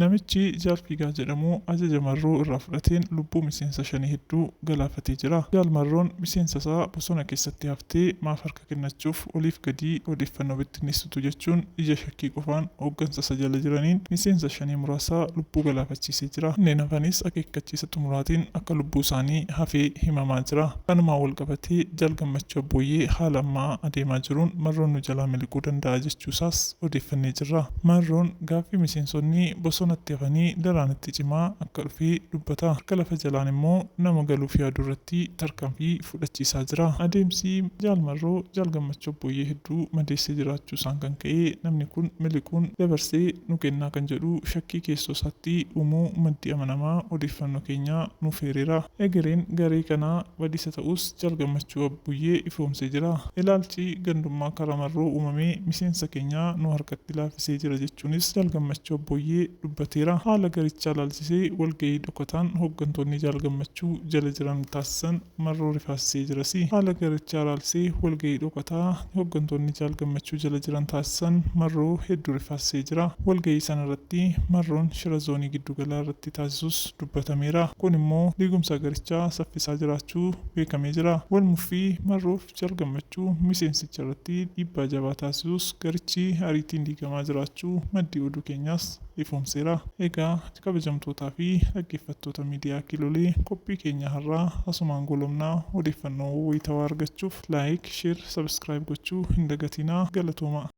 Namichi Jaal Fiigaa jedhamu ajaja marroo irraa fudhateen lubbuu miseensa 5 hedduu galaafatee jira. Jaal Marroon miseensa isaa bosona keessatti haftee maaf harka kennachuuf oliif gadi odeeffannoo bittinneessitu jechuun ija shakkii qofaan hooggansa isa jala jiraniin miseensa 5 muraasaa lubbuu galaafachiisee jira. Kanneen hafanis akeekkachiisa xumuraatiin akka lubbuu isaanii hafee himamaa jira. Kanumaan wal qabatee Jaal Gammachuu Abbooyyee haala ammaa adeemaa jiruun Marroon nu jalaa miliquu danda'a jechuusaas odeeffannee jirra. Marroon gaaffii miseensonni bosonatti hafanii daraanitti cimaa akka dhufee dubbata. Harka lafa jalaan immoo nama galuuf yaadu irratti tarkaanfii fudhachiisaa jira. Adeemsi Jaal Marroo Jaal Gammachuu Abbooyyee hedduu madeessee jiraachuu isaan kan ka'e namni kun miliquun dabarsee nu kennaa kan jedhu shakkii keessoo isaatti uumuu maddi amanamaa odeeffannoo keenyaa nuuf hiriira. Egereen garee kanaa badiisa ta'us Jaal Gammachuu Abbooyyee ifoomsee jira. Ilaalchi gandummaa karaa Marroo uumamee miseensa keenyaa nu harkatti laafisee jira jechuunis Jaal Gammachuu Abbooyyee dubbateera. Haala garichaa ilaalchisee walgahii dhokataan hooggantoonni Jaal Gammachuu jala jiran taasisan Marroo rifaasisee jirasi. Haala garichaa ilaalchisee walgahii dhokataa hooggantoonni Jaal Gammachuu jala jiran taasisan Marroo hedduu rifaasisee jira. Walgahii sana irratti Marroon shira zoonii giddugalaa irratti taasisus dubbatameera. Kun immoo diigumsa garichaa saffisaa jiraachuu beekamee jira. Walmuffii Marroof Jaal Gammachuu miseensicha irratti dhiibbaa jabaa taasisus garichi ariitiin diigamaa jiraachuu maddi oduu keenyaas ifoomseera. Egaa kabajamtootaa fi dhaggeeffattoota miidiyaa Kiilolee qophii keenya har'aa asumaan goolabnaa. Odeeffannoo wayitawaa argachuuf laayik, sheer, sabskiraayib gochuu hin dagatinaa. Galatooma.